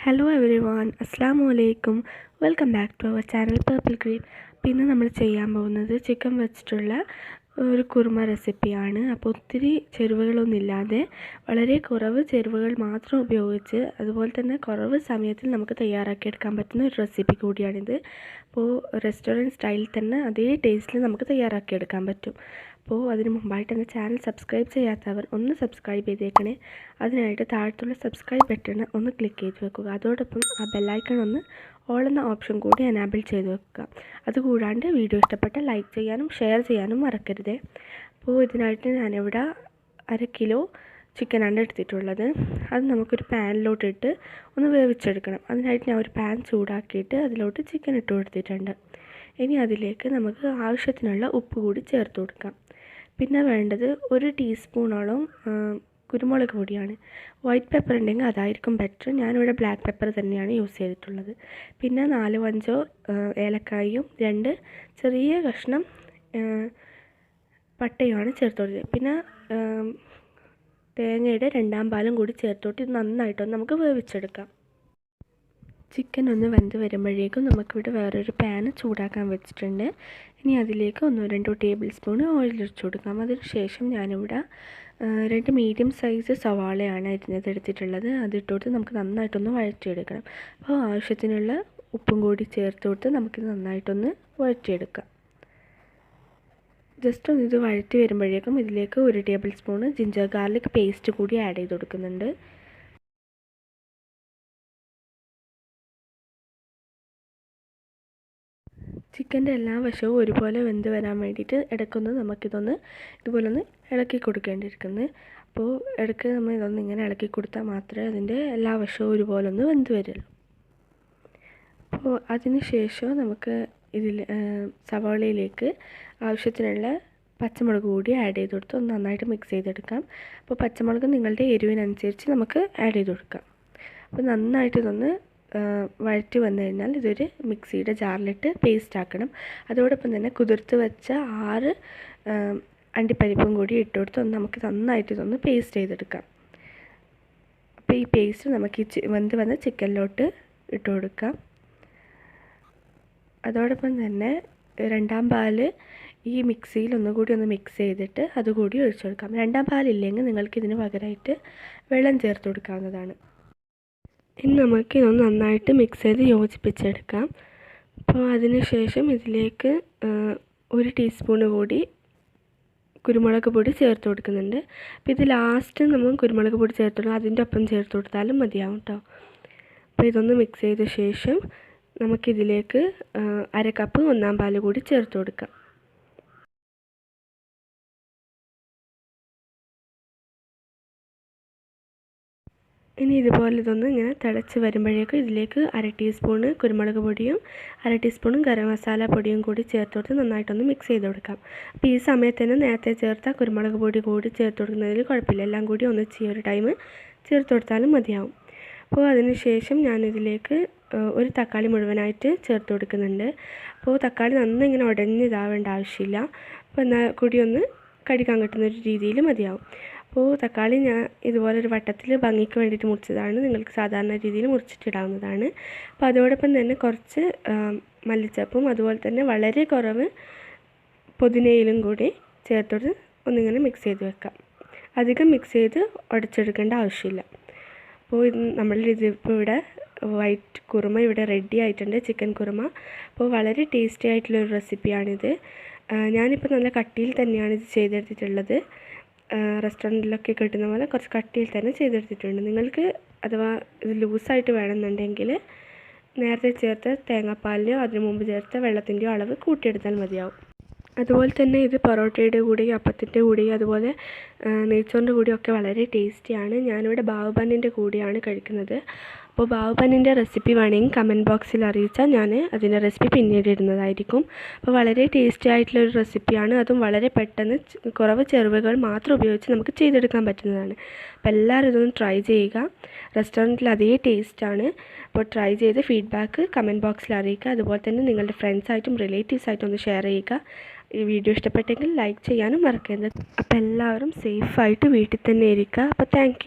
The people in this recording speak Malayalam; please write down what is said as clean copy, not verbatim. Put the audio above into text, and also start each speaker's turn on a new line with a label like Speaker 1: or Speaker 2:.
Speaker 1: ഹലോ എവരി വൺ, അസ്സാമു അലൈക്കും. Welcome back to our channel purple green. പിന്നെ നമ്മൾ ചെയ്യാൻ പോകുന്നത് ചിക്കൻ വെച്ചിട്ടുള്ള ഒരു കുറുമ റെസിപ്പിയാണ്. അപ്പോൾ ഒത്തിരി ചേരുവകളൊന്നുമില്ലാതെ വളരെ കുറവ് ചേരുവകൾ മാത്രം ഉപയോഗിച്ച് അതുപോലെ തന്നെ കുറവ് സമയത്തിൽ നമുക്ക് തയ്യാറാക്കിയെടുക്കാൻ പറ്റുന്ന ഒരു റെസിപ്പി കൂടിയാണിത്. അപ്പോൾ റെസ്റ്റോറൻറ്റ് സ്റ്റൈലിൽ തന്നെ അതേ ടേസ്റ്റിൽ നമുക്ക് തയ്യാറാക്കിയെടുക്കാൻ പറ്റും. അപ്പോൾ അതിന് മുമ്പായിട്ട് എൻ്റെ ചാനൽ സബ്സ്ക്രൈബ് ചെയ്യാത്തവർ ഒന്ന് സബ്സ്ക്രൈബ് ചെയ്തേക്കണേ. അതിനായിട്ട് താഴത്തുള്ള സബ്സ്ക്രൈബ് ബട്ടൺ ഒന്ന് ക്ലിക്ക് ചെയ്ത് വെക്കുക. അതോടൊപ്പം ആ ബെല്ലൈക്കൺ ഒന്ന് ഓൾ എന്ന ഓപ്ഷൻ കൂടി എനാബിൾ ചെയ്ത് വെക്കുക. അതുകൂടാണ്ട് വീഡിയോ ഇഷ്ടപ്പെട്ട ലൈക്ക് ചെയ്യാനും ഷെയർ ചെയ്യാനും മറക്കരുത്. അപ്പോൾ ഇതിനായിട്ട് ഞാനിവിടെ 1/2 കിലോ ചിക്കനാണ് എടുത്തിട്ടുള്ളത്. അത് നമുക്കൊരു പാനിലോട്ടിട്ട് ഒന്ന് വേവിച്ചെടുക്കണം. അതിനായിട്ട് ഞാൻ ഒരു പാൻ ചൂടാക്കിയിട്ട് അതിലോട്ട് ചിക്കൻ ഇട്ട് കൊടുത്തിട്ടുണ്ട്. ഇനി അതിലേക്ക് നമുക്ക് ആവശ്യത്തിനുള്ള ഉപ്പ് കൂടി ചേർത്ത് കൊടുക്കാം. പിന്നെ വേണ്ടത് 1 ടീസ്പൂണോളം കുരുമുളക് പൊടിയാണ്. വൈറ്റ് പെപ്പർ ഉണ്ടെങ്കിൽ അതായിരിക്കും ബെറ്റർ. ഞാനിവിടെ ബ്ലാക്ക് പെപ്പർ തന്നെയാണ് യൂസ് ചെയ്തിട്ടുള്ളത്. പിന്നെ 4-5 ഏലക്കായും 2 ചെറിയ കഷ്ണം പട്ടയുമാണ് ചേർത്ത് കൊടുത്തത്. പിന്നെ തേങ്ങയുടെ 2ാം പാലും കൂടി ചേർത്തോട്ട് ഇത് നന്നായിട്ടൊന്ന് നമുക്ക് വേവിച്ചെടുക്കാം. ചിക്കൻ ഒന്ന് വെന്ത് വരുമ്പോഴേക്കും നമുക്കിവിടെ വേറൊരു പാൻ ചൂടാക്കാൻ വെച്ചിട്ടുണ്ട്. ഇനി അതിലേക്ക് 1-2 ടേബിൾ സ്പൂൺ ഓയിൽ ഒഴിച്ച് കൊടുക്കാം. അതിനുശേഷം ഞാനിവിടെ 2 മീഡിയം സൈസ് സവാളയാണ് അരിഞ്ഞതെടുത്തിട്ടുള്ളത്. അതിട്ട് കൊടുത്ത് നമുക്ക് നന്നായിട്ടൊന്ന് വഴറ്റിയെടുക്കണം. അപ്പോൾ ആവശ്യത്തിനുള്ള ഉപ്പും കൂടി ചേർത്ത് കൊടുത്ത് നമുക്കിത് നന്നായിട്ടൊന്ന് വഴറ്റിയെടുക്കാം. ജസ്റ്റ് ഒന്ന് ഇത് വഴറ്റി വരുമ്പോഴേക്കും ഇതിലേക്ക് 1 table spoon ginger garlic paste കൂടി ആഡ് ചെയ്ത് കൊടുക്കുന്നുണ്ട്. ചിക്കൻ്റെ എല്ലാ വശവും ഒരുപോലെ വെന്ത് വരാൻ വേണ്ടിയിട്ട് ഇടയ്ക്കൊന്ന് നമുക്കിതൊന്ന് ഇതുപോലൊന്ന് ഇളക്കി കൊടുക്കേണ്ടിയിരിക്കുന്നത്. അപ്പോൾ ഇടയ്ക്ക് നമ്മൾ ഇതൊന്ന് ഇങ്ങനെ ഇളക്കി കൊടുത്താൽ മാത്രമേ അതിൻ്റെ എല്ലാ വശവും ഒരുപോലെ ഒന്ന് വെന്ത് വരുള്ളൂ. അപ്പോൾ അതിന് ശേഷം നമുക്ക് ഇതിൽ സവാളയിലേക്ക് ആവശ്യത്തിനുള്ള പച്ചമുളക് കൂടി ആഡ് ചെയ്ത് കൊടുത്ത് ഒന്ന് നന്നായിട്ട് മിക്സ് ചെയ്തെടുക്കാം. അപ്പോൾ പച്ചമുളക് നിങ്ങളുടെ എരിവിനനുസരിച്ച് നമുക്ക് ആഡ് ചെയ്ത് കൊടുക്കാം. അപ്പോൾ നന്നായിട്ട് ഇതൊന്ന് വഴറ്റി വന്നു കഴിഞ്ഞാൽ ഇതൊരു മിക്സിയുടെ ജാറിലിട്ട് പേസ്റ്റ് ആക്കണം. അതോടൊപ്പം തന്നെ കുതിർത്ത് വെച്ച 6 അണ്ടിപ്പരിപ്പും കൂടി ഇട്ട് കൊടുത്ത് ഒന്ന് നമുക്ക് നന്നായിട്ട് ഇതൊന്ന് പേസ്റ്റ് ചെയ്തെടുക്കാം. അപ്പോൾ ഈ പേസ്റ്റ് നമുക്ക് ഈ വെന്ത് വന്ന ചിക്കനിലോട്ട് ഇട്ട് കൊടുക്കാം. അതോടൊപ്പം തന്നെ 2ാം പാല് ഈ മിക്സിയിൽ ഒന്നുകൂടി ഒന്ന് മിക്സ് ചെയ്തിട്ട് അതുകൂടി ഒഴിച്ചു കൊടുക്കാം. 2ാം പാലില്ലെങ്കിൽ നിങ്ങൾക്ക് ഇതിന് പകരമായിട്ട് വെള്ളം ചേർത്ത് കൊടുക്കാവുന്നതാണ്. ഇനി നമുക്ക് ഇതൊന്ന് നന്നായിട്ട് മിക്സ് ചെയ്ത് യോജിപ്പിച്ചെടുക്കാം. അപ്പോൾ അതിന് ശേഷം ഇതിലേക്ക് 1 ടീസ്പൂണ് കൂടി കുരുമുളക് പൊടി ചേർത്ത് കൊടുക്കുന്നുണ്ട്. അപ്പോൾ ഇത് ലാസ്റ്റ് നമ്മൾ കുരുമുളക് പൊടി ചേർത്ത് അതിൻ്റെ ഒപ്പം ചേർത്ത് കൊടുത്താലും മതിയാവും കേട്ടോ. അപ്പോൾ ഇതൊന്ന് മിക്സ് ചെയ്ത ശേഷം നമുക്കിതിലേക്ക് 1/2 കപ്പ് 1ാം പാൽ കൂടി ചേർത്ത് കൊടുക്കാം. ഇനി ഇതുപോലെ ഇതൊന്ന് ഇങ്ങനെ തിളച്ച് വരുമ്പോഴേക്കും ഇതിലേക്ക് 1/2 ടീസ്പൂണ് കുരുമുളക് പൊടിയും 1/2 ടീസ്പൂണും ഗരം മസാല പൊടിയും കൂടി ചേർത്ത് കൊടുത്ത് നന്നായിട്ടൊന്ന് മിക്സ് ചെയ്ത് കൊടുക്കാം. അപ്പോൾ ഈ സമയത്ത് തന്നെ നേരത്തെ ചേർത്ത കുരുമുളക് പൊടി കൂടി ചേർത്ത് കൊടുക്കുന്നതിൽ കുഴപ്പമില്ല. എല്ലാം കൂടി ഒന്നിച്ച് ഈ ഒരു ടൈം ചേർത്ത് കൊടുത്താലും മതിയാവും. അപ്പോൾ അതിന് ശേഷം ഞാനിതിലേക്ക് 1 തക്കാളി മുഴുവനായിട്ട് ചേർത്ത് കൊടുക്കുന്നുണ്ട്. അപ്പോൾ തക്കാളി നന്നായി ഇങ്ങനെ ഉടഞ്ഞിതാവേണ്ട ആവശ്യമില്ല. അപ്പോൾ എന്നാൽ കൂടി ഒന്ന് കടിക്കാൻ കിട്ടുന്നൊരു രീതിയിൽ മതിയാവും. അപ്പോൾ തക്കാളി ഞാൻ ഇതുപോലെ ഒരു വട്ടത്തിൽ ഭംഗിക്ക് വേണ്ടിയിട്ട് മുറിച്ചതാണ്. നിങ്ങൾക്ക് സാധാരണ രീതിയിൽ മുറിച്ചിട്ടിടാവുന്നതാണ്. അപ്പോൾ അതോടൊപ്പം തന്നെ കുറച്ച് മല്ലിച്ചപ്പും അതുപോലെ തന്നെ വളരെ കുറവ് പുതിനയിലും കൂടി ചേർത്തോട്ട് ഒന്നിങ്ങനെ മിക്സ് ചെയ്ത് വെക്കാം. അധികം മിക്സ് ചെയ്ത് ഉടച്ചെടുക്കേണ്ട ആവശ്യമില്ല. അപ്പോൾ നമ്മളിതിപ്പോൾ ഇവിടെ വൈറ്റ് കുറുമ ഇവിടെ റെഡി ആയിട്ടുണ്ട്, ചിക്കൻ കുറുമ. അപ്പോൾ വളരെ ടേസ്റ്റി ആയിട്ടുള്ളൊരു റെസിപ്പിയാണിത്. ഞാനിപ്പോൾ നല്ല കട്ടിയിൽ തന്നെയാണ് ഇത് ചെയ്തെടുത്തിട്ടുള്ളത്. റെസ്റ്റോറൻറ്റിലൊക്കെ കിട്ടുന്ന പോലെ കുറച്ച് കട്ടിയിൽ തന്നെ ചെയ്തെടുത്തിട്ടുണ്ട്. നിങ്ങൾക്ക് അഥവാ ഇത് ലൂസായിട്ട് വേണമെന്നുണ്ടെങ്കിൽ നേരത്തെ ചേർത്ത തേങ്ങാപ്പാലിൻ്റെയോ അതിനു മുമ്പ് ചേർത്ത വെള്ളത്തിൻ്റെയോ അളവ് കൂട്ടിയെടുത്താൽ മതിയാവും. അതുപോലെ തന്നെ ഇത് പൊറോട്ടയുടെ കൂടെയും അപ്പത്തിൻ്റെ കൂടെയും അതുപോലെ നെയ്ച്ചോറിൻ്റെ കൂടെയൊക്കെ വളരെ ടേസ്റ്റിയാണ്. ഞാനിവിടെ ബാവുബന്നിൻ്റെ കൂടെയാണ് കഴിക്കുന്നത്. അപ്പോൾ ബാവുബന്നിൻ്റെ റെസിപ്പി വേണമെങ്കിൽ കമൻറ്റ് ബോക്സിൽ അറിയിച്ചാൽ ഞാൻ അതിൻ്റെ റെസിപ്പി പിന്നീട് ഇടുന്നതായിരിക്കും. അപ്പോൾ വളരെ ടേസ്റ്റി ആയിട്ടുള്ളൊരു റെസിപ്പിയാണ്. അതും വളരെ പെട്ടെന്ന് കുറവ് ചേരുവകൾ മാത്രം ഉപയോഗിച്ച് നമുക്ക് ചെയ്തെടുക്കാൻ പറ്റുന്നതാണ്. അപ്പോൾ എല്ലാവരും ഇതൊന്ന് ട്രൈ ചെയ്യുക. റെസ്റ്റോറൻറ്റിൽ അതേ ടേസ്റ്റാണ്. അപ്പോൾ ട്രൈ ചെയ്ത് ഫീഡ്ബാക്ക് കമൻറ്റ് ബോക്സിൽ അറിയിക്കുക. അതുപോലെ തന്നെ നിങ്ങളുടെ ഫ്രണ്ട്സായിട്ടും റിലേറ്റീവ്സായിട്ടും ഒന്ന് ഷെയർ ചെയ്യുക. ഈ വീഡിയോ ഇഷ്ടപ്പെട്ടെങ്കിൽ ലൈക്ക് ചെയ്യാനും മറക്കരുത്. അപ്പോൾ എല്ലാവരും സേഫായിട്ട് വീട്ടിൽ തന്നെ ഇരിക്കുക. അപ്പോൾ താങ്ക്